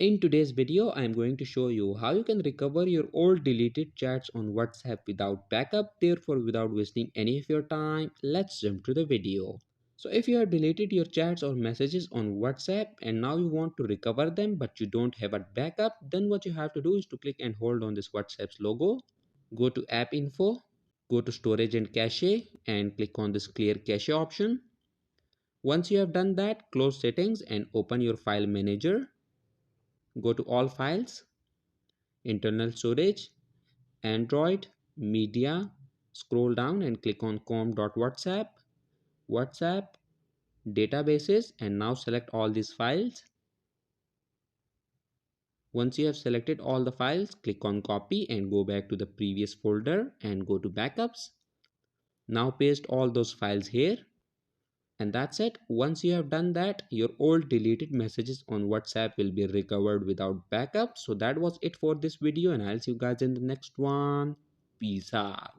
In today's video, I am going to show you how you can recover your old deleted chats on WhatsApp without backup, therefore without wasting any of your time. Let's jump to the video. So if you have deleted your chats or messages on WhatsApp and now you want to recover them but you don't have a backup, then what you have to do is to click and hold on this WhatsApp's logo. Go to app info, go to storage and cache and click on this clear cache option. Once you have done that, close settings and open your file manager. Go to all files, internal storage, Android, media, scroll down and click on com.whatsapp, WhatsApp, databases, and now select all these files. Once you have selected all the files, click on copy and go back to the previous folder and go to backups. Now paste all those files here. And that's it. Once you have done that, your old deleted messages on WhatsApp will be recovered without backup. So that was it for this video, and I'll see you guys in the next one. Peace out.